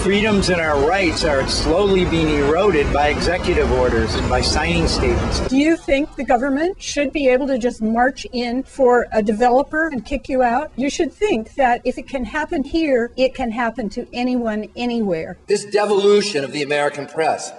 freedoms and our rights are slowly being eroded by executive orders and by signing statements. Do you think the government should be able to just march in for a developer and kick you out? You should think that if it can happen here, it can happen to anyone, anywhere. This devolution of the American press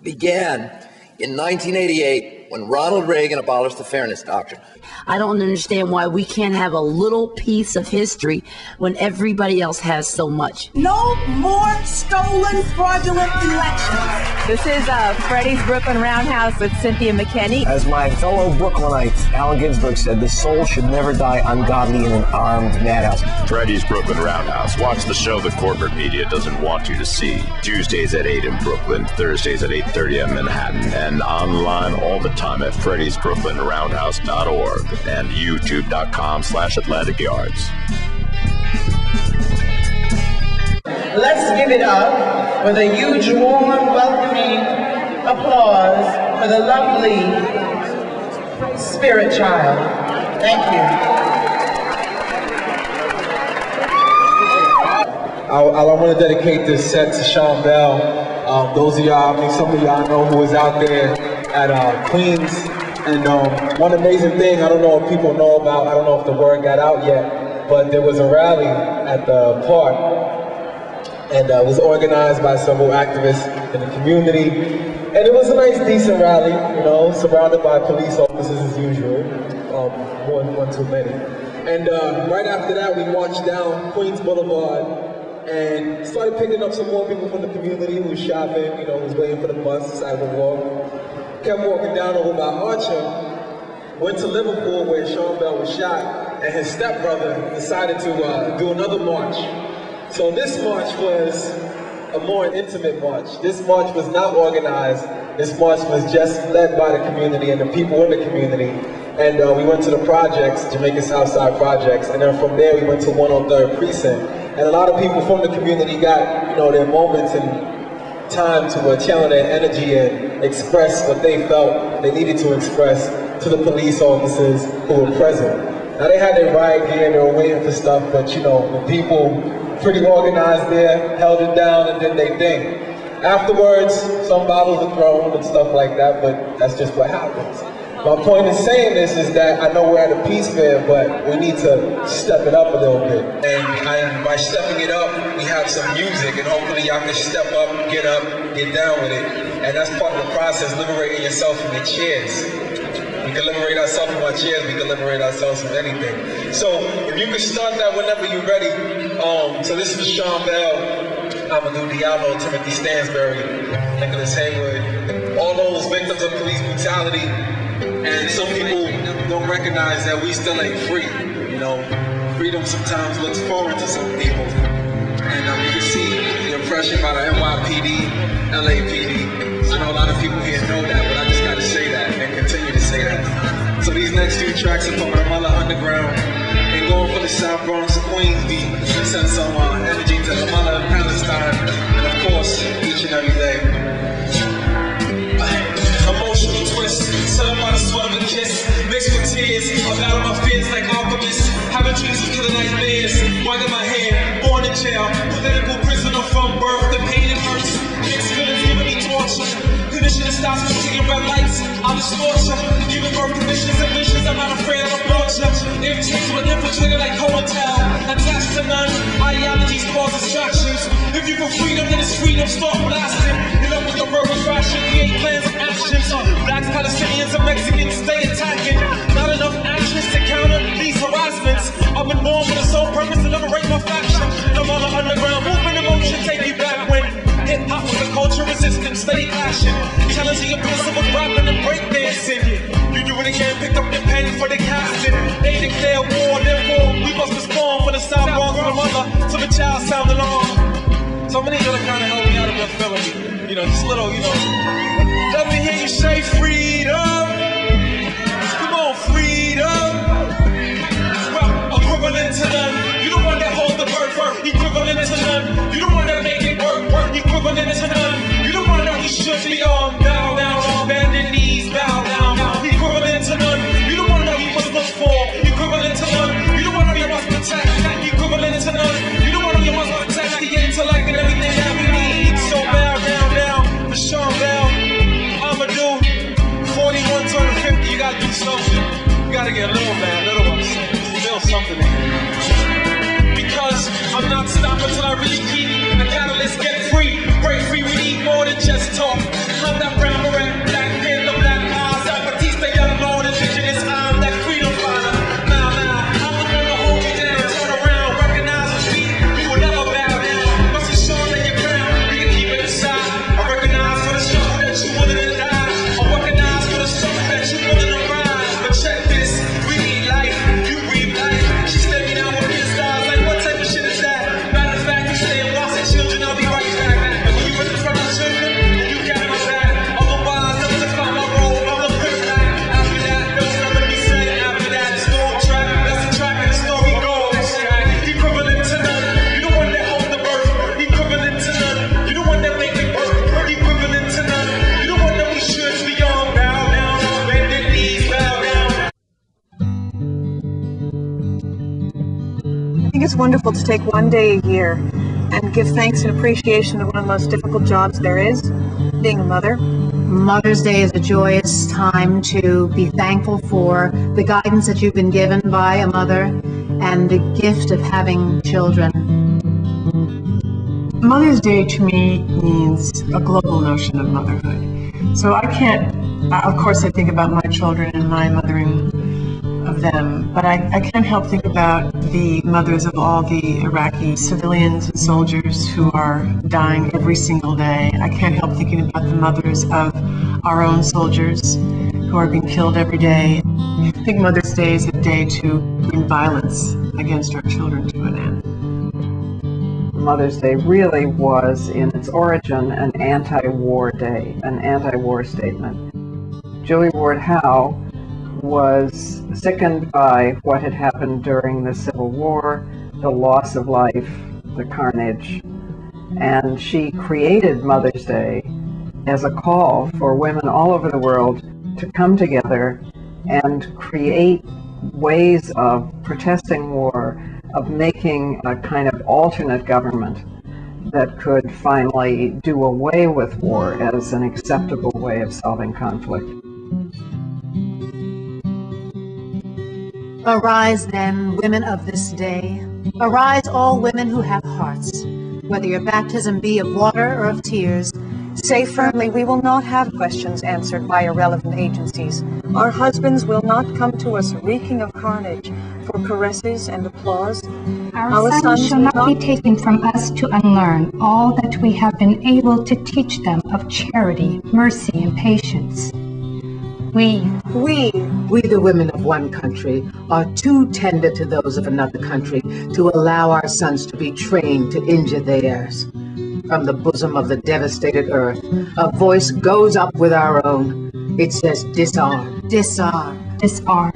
began in 1988 when Ronald Reagan abolished the Fairness Doctrine. I don't understand why we can't have a little piece of history when everybody else has so much. No more stolen, fraudulent elections. This is Freddie's Brooklyn Roundhouse with Cynthia McKinney. As my fellow Brooklynites, Allen Ginsberg said, the soul should never die ungodly in an armed madhouse. Freddie's Brooklyn Roundhouse. Watch the show the corporate media doesn't want you to see. Tuesdays at 8 in Brooklyn, Thursdays at 8:30 in Manhattan, and online all the time at Freddy'sBrooklynRoundhouse.org and YouTube.com/Atlantic Yards. Let's give it up with a huge, warm, welcoming applause for the lovely Spiritchild. Thank you. I want to dedicate this set to Sean Bell. Those of y'all, I mean, some of y'all know who was out there at Queens. And one amazing thing, I don't know if people know about, I don't know if the word got out yet, but there was a rally at the park, and it was organized by several activists in the community. And it was a nice, decent rally, you know, surrounded by police officers as usual, one too many. And right after that, we marched down Queens Boulevard and started picking up some more people from the community who was shopping, you know, who was waiting for the bus, sidewalk. Kept walking down over by Archer, went to Liverpool where Sean Bell was shot, and his stepbrother decided to do another march. So this march was a more intimate march. This march was not organized. This march was just led by the community and the people in the community. And we went to the projects, Jamaica Southside projects, and then from there we went to 103rd Precinct. And a lot of people from the community got, you know, their moments and time to channel their energy and express what they felt they needed to express to the police officers who were present. Now they had their riot gear, they were waiting for stuff, but you know, the people pretty organized there, held it down and did their thing. Afterwards, some bottles were thrown and stuff like that, but that's just what happens. My point in saying this is that I know we're at a peace fair, but we need to step it up a little bit. And by stepping it up, we have some music, and hopefully y'all can step up, get down with it. And that's part of the process, liberating yourself from your chairs. We can liberate ourselves from our chairs, we can liberate ourselves from anything. So if you can start that whenever you're ready. So this is Sean Bell, Amadou Diallo, Timothy Stansbury, Nicholas Haywood, all those victims of police brutality. And some people don't recognize that we still ain't free. You know, freedom sometimes looks foreign to some people. And you can see the oppression by the NYPD, LAPD. I know a lot of people here know that, but I just got to say that and continue to say that. So these next few tracks are from Ramallah Underground and going for the South Bronx and Queens beat. Send some energy to Ramallah and Palestine, and of course, each and every day. Emotional twist, set up by the sweat of a kiss, mixed with tears, I've battled my fears like alchemists, having dreams of killing nightmares, winding my hair, born in jail, political prisoner from birth, the pain it hurts, mixed feelings giving me torture, conditioning stops from taking red lights, I'll distort you, giving birth conditions and visions, I'm not afraid of the torture, irritates with infiltrated like hotel, attached to none, ideologies cause distractions, if you for freedom, then it's freedom, start blasting, you know with the verbal fashion, create plans of action. Blacks, Palestinians, and Mexicans stay attacking. Not enough actions to counter these harassments. I've been born with a sole purpose to liberate my faction. I'm on the underground movement, emotion, take me back when hip-hop was a culture resistance, steady clashing. Challenging your pencil with rapping and breakdancing. You do it again, pick up the pen for the casting. They declare war, therefore we must respond for the South Bronx from mother to the child sound alarm. So I'm gonna need you to kind of help me out of your feeling. You know, just little, you know. Let me hear you say freedom. Come on, freedom. Well, equivalent to none. You don't want that hold the bird work. Equivalent to none. You don't want that make it work. Equivalent to none. You don't want that we should be on. Bow down, on bended knees. Bow down. Equivalent to none. You don't want that we must look for. Equivalent to none. You don't want that we must protect. Equivalent to none. You don't want that we must protect the intellect and everything. gotta do something. You gotta get a little mad, little upset. There's a little something in here. Because I'm not stopping till I really keep the catalyst get free. Break free, we need more than just talk. I'm that brown beret, black panther, black eyes, that Batista, young Lord, indigenous, I'm that freedom fighter. Now, I'm the one to hold me down, turn around, recognize the feet, we will never bow down. Must be sure that you're crown, we can keep it inside. I recognize for the struggle that you willing to die. I recognize for the struggle that you willing to rise. But check this, we need life, you breathe life. She stared me down with his stars, like what type of shit is that? Matter of fact, you stay and watch the children, I'll be right back. And when you run in front of the children, you got my back. Otherwise, I'm gonna find my role, I'm gonna put it back. After that, there's nothing to be said. After that, it's no track, that's the track and the story goes. Equivalent to none, you the one that holds the birth. Equivalent to none, you the one that make me work. Equivalent to none, you the one that we should be on. Bow down, on bended knees, bow down. I think it's wonderful to take one day a year and give thanks and appreciation to one of the most difficult jobs there is, being a mother. Mother's Day is a joyous time to be thankful for the guidance that you've been given by a mother and the gift of having children. Mother's Day to me means a global notion of motherhood. So I can't, of course I think about my children and my mothering of them, but I can't help think about the mothers of all the Iraqi civilians and soldiers who are dying every single day. I can't help thinking about the mothers of our own soldiers who are being killed every day. I think Mother's Day is a day to bring violence against our children to an end. Mother's Day really was, in its origin, an anti-war day, an anti-war statement. Julie Ward Howe was sickened by what had happened during the Civil War, the loss of life, the carnage, and she created Mother's Day as a call for women all over the world to come together and create ways of protesting war, of making a kind of alternate government that could finally do away with war as an acceptable way of solving conflict. Arise then, women of this day. Arise, all women who have hearts, whether your baptism be of water or of tears. Say firmly, we will not have questions answered by irrelevant agencies. Our husbands will not come to us reeking of carnage for caresses and applause. Our sons shall not be taken from us to unlearn all that we have been able to teach them of charity, mercy, and patience. We, the women of one country, are too tender to those of another country to allow our sons to be trained to injure theirs. From the bosom of the devastated earth, a voice goes up with our own. It says, disarm, disarm, disarm.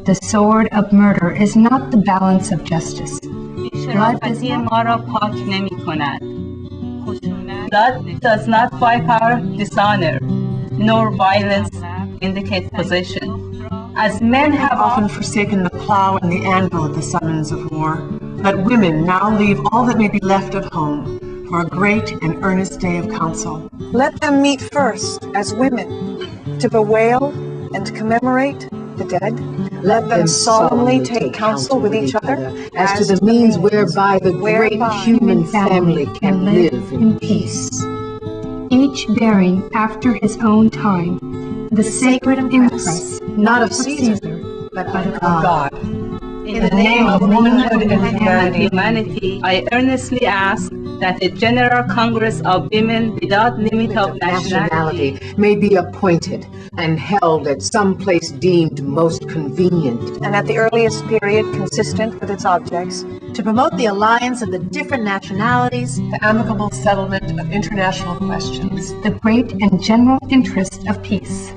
The sword of murder is not the balance of justice. Blood does not wipe our dishonor, nor violence indicate possession. As men have often forsaken the plow and the anvil at the summons of war, let women now leave all that may be left of home for a great and earnest day of council. Let them meet first as women to bewail and to commemorate the dead. Let them solemnly take counsel with each other as to the means whereby the great human family can live in peace. Each bearing after his own time the sacred impress, not of Caesar, but of God. In the name of womanhood and humanity, I earnestly ask that a General Congress of Women without limit of nationality may be appointed and held at some place deemed most convenient, and at the earliest period consistent with its objects, to promote the alliance of the different nationalities, the amicable settlement of international questions, the great and general interest of peace.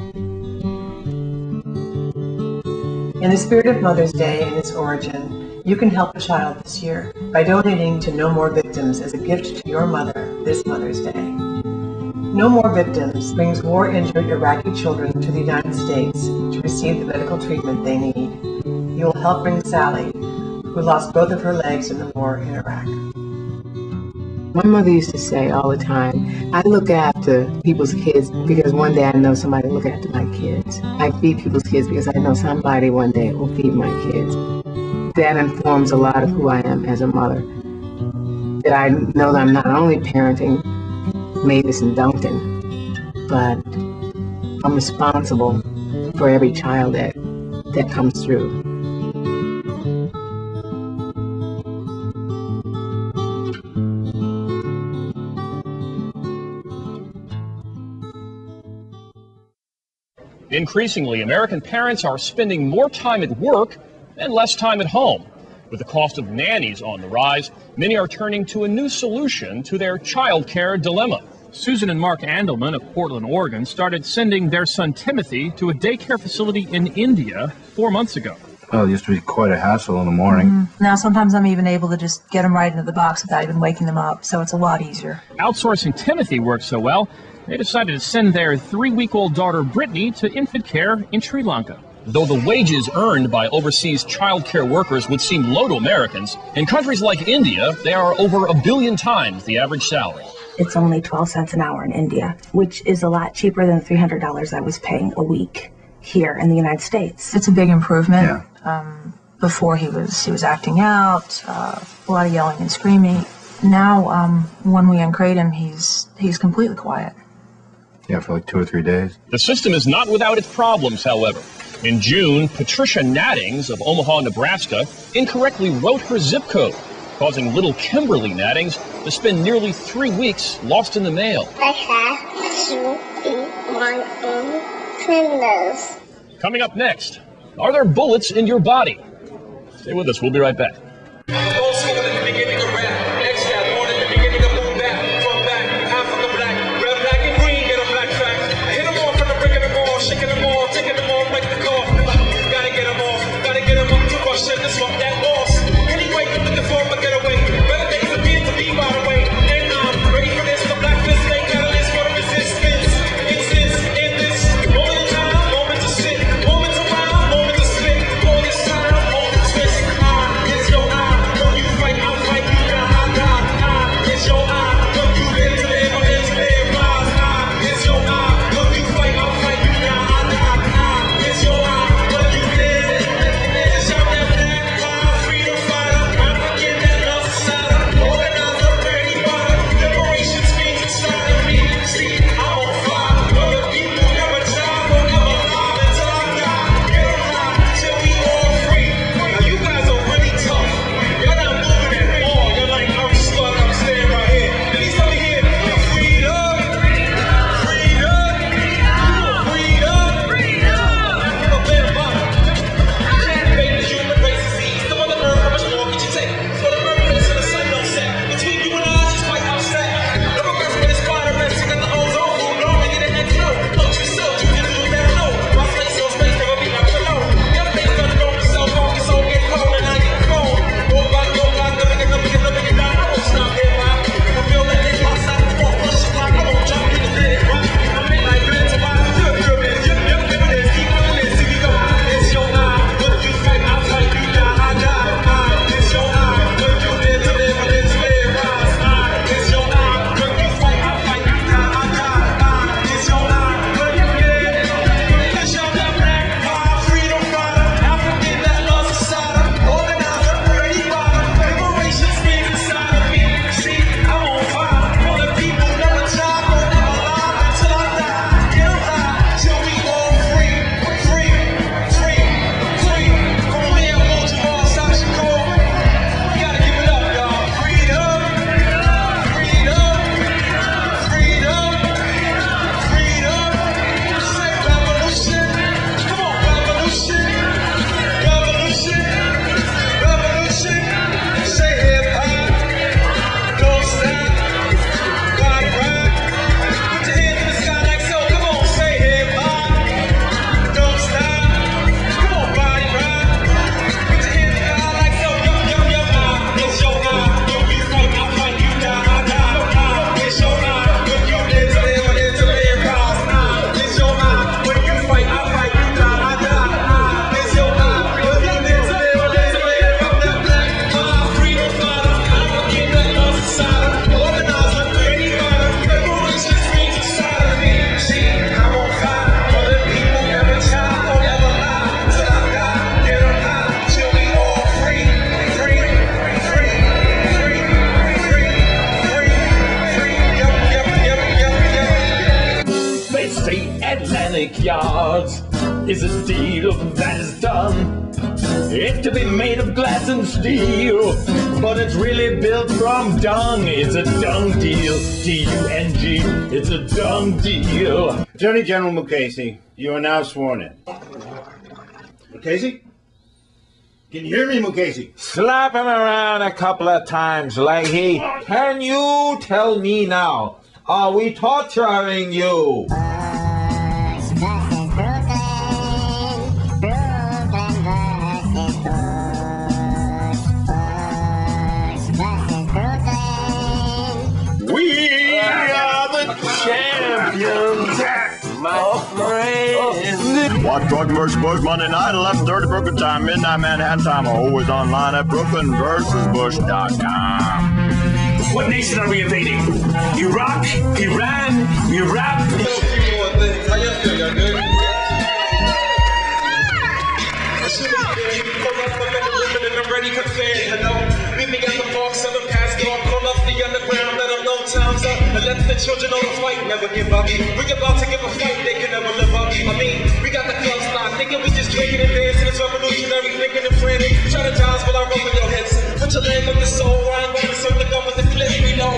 In the spirit of Mother's Day and its origin, you can help a child this year by donating to No More Victims as a gift to your mother this Mother's Day. No More Victims brings war-injured Iraqi children to the United States to receive the medical treatment they need. You will help bring Sally, who lost both of her legs in the war in Iraq. My mother used to say all the time, I look after people's kids because one day I know somebody will look after my kids. I feed people's kids because I know somebody one day will feed my kids. That informs a lot of who I am as a mother. That I know that I'm not only parenting Mavis and Duncan, but I'm responsible for every child that comes through. Increasingly, American parents are spending more time at work and less time at home. With the cost of nannies on the rise, many are turning to a new solution to their child care dilemma. Susan and Mark Andelman of Portland, Oregon, started sending their son Timothy to a daycare facility in India 4 months ago. Well, it used to be quite a hassle in the morning. Mm-hmm. Now sometimes I'm even able to just get them right into the box without even waking them up, so it's a lot easier. Outsourcing Timothy worked so well, they decided to send their 3-week-old daughter Brittany to infant care in Sri Lanka. Though the wages earned by overseas child care workers would seem low to Americans, in countries like India, they are over 1 billion times the average salary. It's only 12 cents an hour in India, which is a lot cheaper than $300 I was paying a week here in the United States. It's a big improvement. Before he was acting out, a lot of yelling and screaming. Now, when we uncrate him, he's completely quiet. Yeah, for like 2 or 3 days. The system is not without its problems, however. In June, Patricia Nattings of Omaha, Nebraska, incorrectly wrote her zip code, causing little Kimberly Nattings to spend nearly 3 weeks lost in the mail. I have to eat my own fingers. Coming up next, are there bullets in your body? Stay with us, we'll be right back. hearts is a deal that is done. It could be made of glass and steel, but it's really built from dung. It's a dung deal, D-U-N-G, it's a dung deal. Attorney General Mukasey, you are now sworn in. Mukasey? Can you hear me, Mukasey? Slap him around a couple of times, Leahy. Can you tell me now, are we torturing you? We are the champions, my friend. Watch Brooklyn vs. Bush Monday night, 11:30 Brooklyn time, midnight Manhattan time. Always online at brooklynversusbush.com. What nation are we invading? Iraq, Iran, Iraq. How you feel? Y'all good? I'm ready, prepared, hello. Meet me on the box of the past, go pull up the underground, let them know time's up, and let the children know the fight, never give up. We about to give a fight, they can never live up. I mean, we got the club style, thinking we just drinking and dancing, it's revolutionary, thinking and planning. Strategize while I roll in your heads. Put your leg up the soul, I'm going to serve the gun with the clip, we know.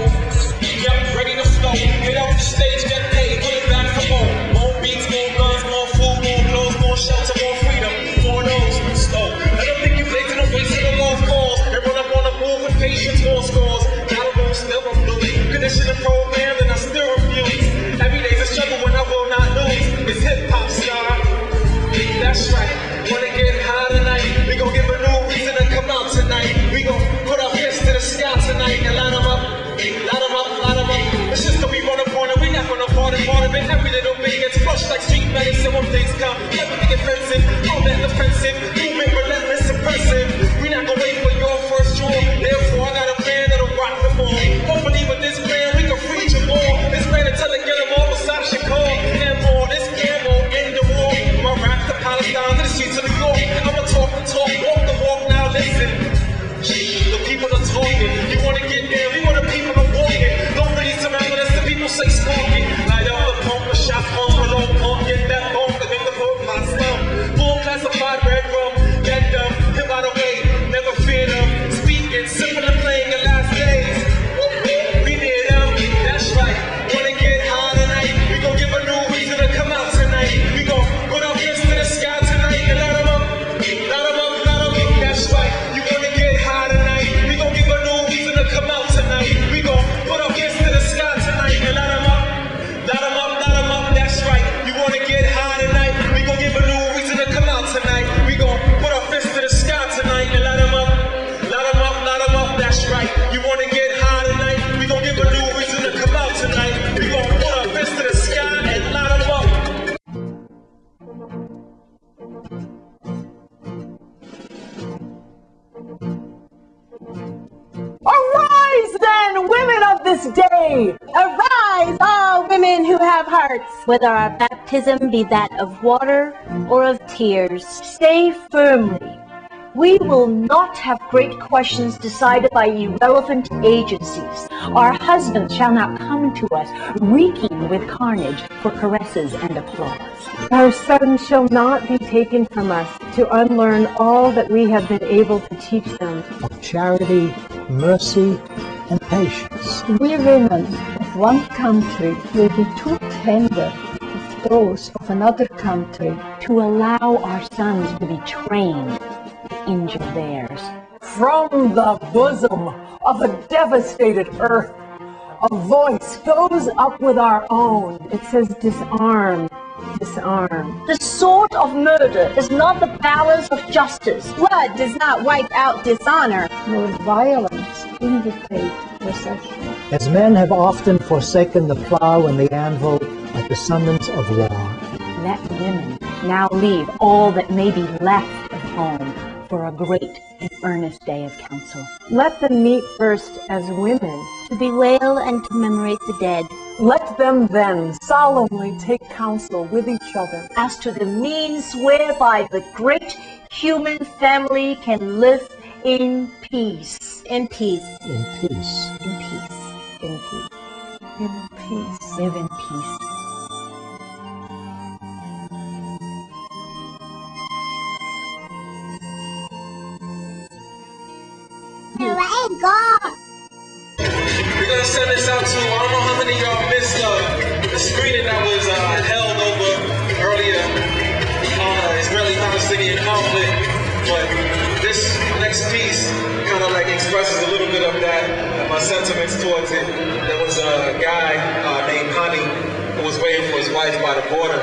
Yep, ready to flow, get off the stage, get paid, put it back for more. More beats, more guns, more food, more clothes, more shelter, more freedom, more nose, slow. I don't think you play to the waste of the lost cause. And when I wanna move with patience, more scores. Battle room still I'm blue. Conditioning program, and I still refuse. Every day's a struggle when I will not lose. It's hip hop star. That's right. Wanna get high tonight? We gon' give a new reason to come out tonight. We gon' put our fists to the sky tonight and line them up. Line them up, line them up. It's just that we run up on it. We not gonna part of it. Every little bit gets flushed like street medicine when things come. Everything offensive, all that defensive. Movement relentless, suppressive. We not gonna wait for your first draw. Therefore, I got a plan that'll rock the ball. Hopefully with this plan, we can free you more. This plan until they get them all beside Chicago. And more, this plan won't end the war. My rap to Palestine, to the streets of New York. I'ma talk the talk, walk the walk, now listen. The people are talking. You wanna get there, we want the people to walk it. Don't really surround us, the people say stalking. Light up the pump, a shot pump, a low pump, get that bump, and make the hood my slump. Full classified red rum, get dumb, hit by the way, never fear them. Speaking, simple and plain, your last days. We need them, that's right. Wanna get high tonight? We gon' give a new reason to come out tonight. We gon' put our fists to the sky tonight and light them up. Light them up, light them up, that's right. You wanna get high tonight? We gon' give a new reason to come out tonight. We gon' put our fists to the sky tonight and light them up. Light them up, light them up, that's right. You wanna get high tonight? We gon' give a new reason to come out tonight. We gon' put our fists to the sky tonight and light them up. Light them up, light them up, that's right. You wanna get high tonight? We gon' give a new reason to come out tonight. We gon' put our fists to the sky and light them up. Arise then, women of this day! Arise, all women who have hearts! Whether our baptism be that of water or of tears, Stay firmly. We will not have great questions decided by irrelevant agencies. Our husbands shall not come to us reeking with carnage for caresses and applause. Our sons shall not be taken from us to unlearn all that we have been able to teach them. Of charity, mercy, and patience. We women of one country will be too tender with those of another country to allow our sons to be trained to injure theirs. From the bosom of a devastated earth, a voice goes up with our own. It says disarm, disarm. The sword of murder is not the balance of justice. Blood does not wipe out dishonor. nor violence indicate recession. As men have often forsaken the plow and the anvil like descendants of war. Let women now leave all that may be left of home for a great and earnest day of council. Let them meet first as women, to bewail and commemorate the dead. Let them then solemnly take counsel with each other as to the means whereby the great human family can live in peace. In peace. In peace. In peace. in peace. In peace. Live in peace. God! We're gonna send this out to, I don't know how many of y'all missed the screening that was held over earlier on Israeli-Palestinian conflict, but this next piece kind of like expresses a little bit of that, my sentiments towards it. There was a guy named Hani who was waiting for his wife by the border,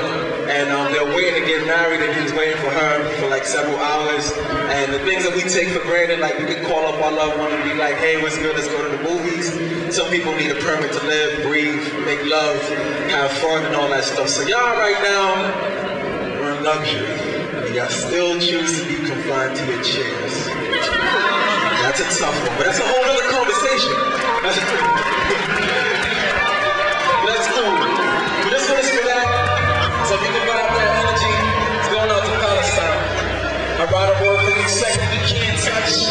and they were waiting to get married, and he was waiting for her for like several hours. And the things that we take for granted, like we can call up our loved one and be like, hey, what's good, let's go to the movies. Some people need a permit to live, breathe, make love, have fun, and all that stuff. So y'all right now, we're in luxury, and y'all still choose to be confined to your chairs. That's a tough one, but that's a whole other conversation. That's cool. But this one is for that. So if you can vibe that energy, it's going out to Palestine. I write a word for you second you can't touch.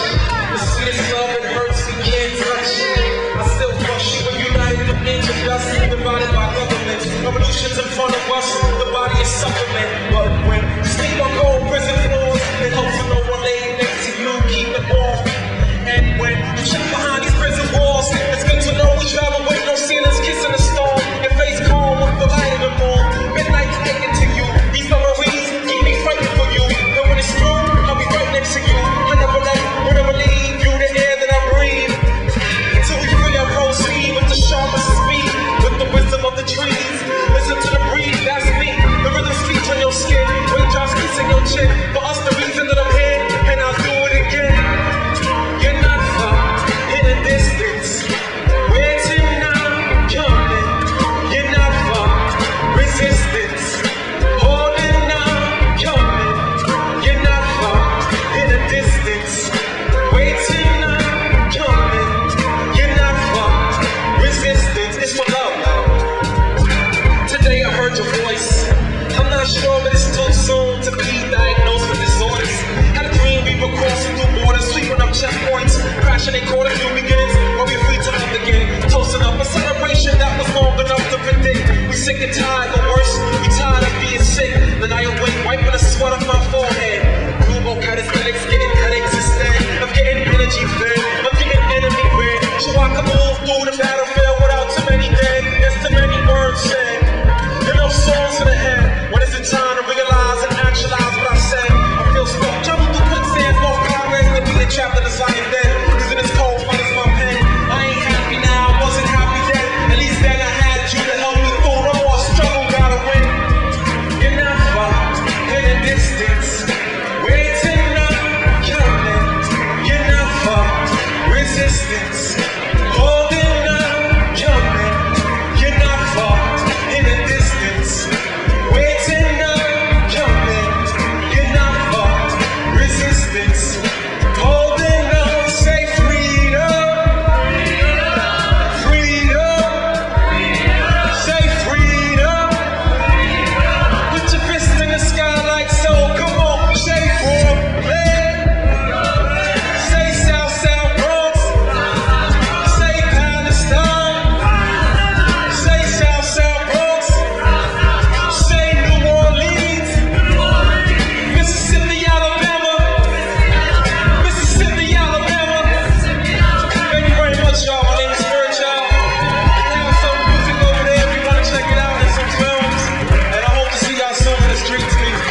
The sweetest love it hurts we can't touch. I still crush you when united with ninja dust, divided by governments. Revolutions in front of us, the body is supplement. But when you sleep on cold prison floors, it hopes for no one laying next to you, keep it off. And when you check behind these prison walls, it's good to know we travel with no ceilings, kissing the storm. Your face calm with the light of the moon. Midnight's taken to you. These memories keep me frightened for you. And when it's through, I'll be right next to you. I never leave you the air that I breathe. Until we free our proceed with the sharpest speed, with the wisdom of the trees. Listen to the breeze, that's me. The rhythm speaks on your skin. Raindrops kissing your chin. For us, the reason that I'm here, and I'll do it again. You're not far in the distance. Waiting now, coming. You're not far. Resistance. Holding on, coming. You're not far in the distance. Waiting now, coming. You're not far. Resistance. It's for love. Today I heard your voice. I'm not sure, but it's too soon to be diagnosed with disorders. Had a dream we were crossing through borders, sweeping up checkpoints, crashing in quarters, new beginnings, where we're free to love again. Toasting up a celebration that was long enough to predict. We sick and tired, but worse, we tired of being sick. Then I awake, wiping the sweat off my forehead. Global calisthenics, getting headaches instead of getting energy fed. I'm getting enemy red, so I can move through the battlefield without too many dead. There's too many words said. Enough songs in the head. When is it time to realize and actualize what I said? I feel stuck, travel through quicksand, more progress than being trapped in a zion dead. Cause in this cold front is my pen. I ain't happy now, I wasn't happy then. At least then I had you to help me through. No more struggle, gotta win. You're not far in the distance. Waiting now, coming. You're not far. Resistance. Holding on, coming. You're not far in the distance. Waiting now, coming. You're not far. Resistance. Holding on, say freedom. Freedom. Say freedom. Put your fist in the sky like so. Come on, say Brooklyn. Say South Bronx. Say Palestine. Say South Bronx. Say New Orleans. Mississippi, Alabama. Mississippi, Alabama. Thank you very much, y'all. My name is Spiritchild. I have some music over there if you want to check it out, and some films. And I hope to see y'all soon in the streets. Peace.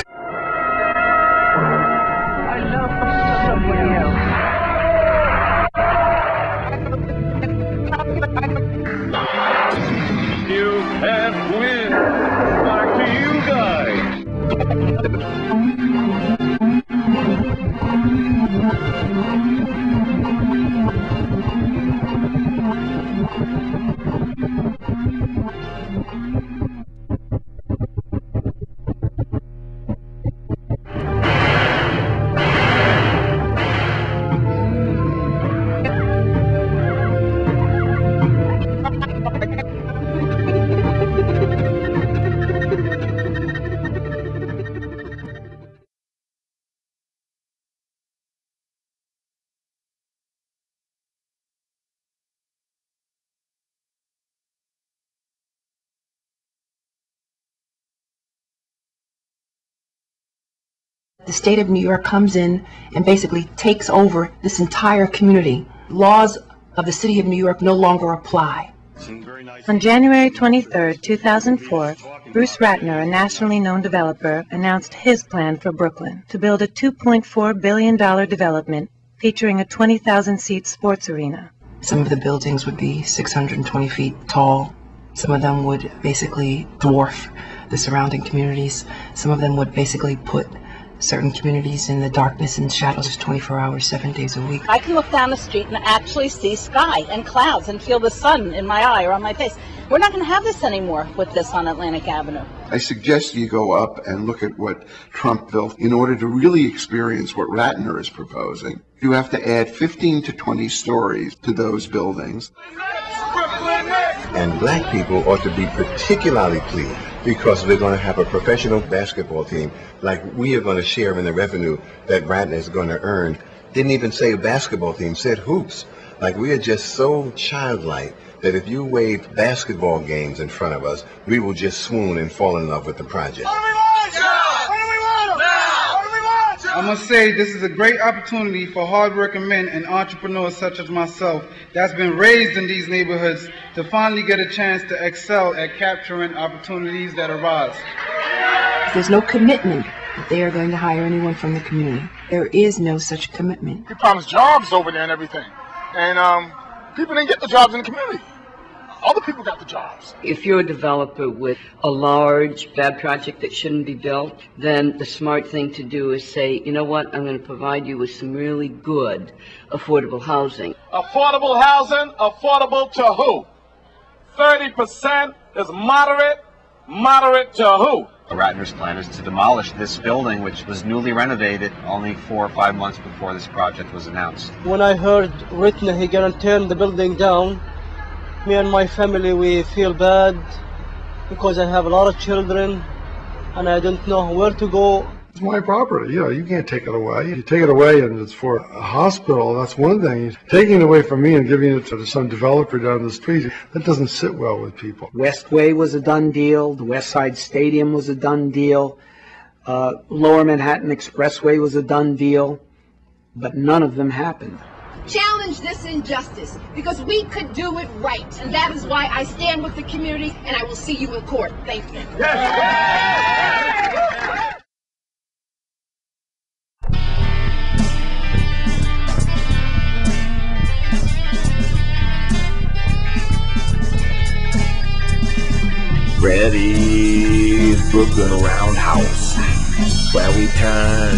You have win. Back to you guys. The state of New York comes in and basically takes over this entire community. laws of the City of New York no longer apply. On January 23, 2004, Bruce Ratner, a nationally known developer, announced his plan for Brooklyn to build a $2.4 billion development featuring a 20,000-seat sports arena. Some of the buildings would be 620 feet tall. Some of them would basically dwarf the surrounding communities. Some of them would basically put certain communities in the darkness and shadows 24 hours, 7 days a week. I can look down the street and actually see sky and clouds and feel the sun in my eye or on my face. We're not going to have this anymore with this on Atlantic Avenue. I suggest you go up and look at what Trump built. In order to really experience what Ratner is proposing, you have to add 15 to 20 stories to those buildings. And black people ought to be particularly pleased because we're going to have a professional basketball team like we are going to share in the revenue that Ratner is going to earn. Didn't even say a basketball team, said hoops. Like we are just so childlike that if you wave basketball games in front of us, we will just swoon and fall in love with the project. I must say this is a great opportunity for hardworking men and entrepreneurs such as myself that's been raised in these neighborhoods to finally get a chance to excel at capturing opportunities that arise. There's no commitment that they are going to hire anyone from the community. There is no such commitment. He promised jobs over there and everything. And people didn't get the jobs in the community. Other people got the jobs. If you're a developer with a large, bad project that shouldn't be built, then the smart thing to do is say, you know what, I'm going to provide you with some really good affordable housing. Affordable housing, affordable to who? 30% is moderate, moderate to who? Ratner's plan is to demolish this building, which was newly renovated only 4 or 5 months before this project was announced. When I heard Ratner he gonna turn the building down, me and my family, we feel bad because I have a lot of children and I don't know where to go. It's my property, you can't take it away. You take it away and it's for a hospital, that's one thing. Taking it away from me and giving it to some developer down the street, that doesn't sit well with people. Westway was a done deal, the West Side Stadium was a done deal, Lower Manhattan Expressway was a done deal, but none of them happened. Challenge this injustice because we could do it right, and that is why I stand with the community and I will see you in court. Thank you. Freddie's Brooklyn Roundhouse, where we turn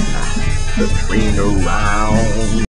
the train around.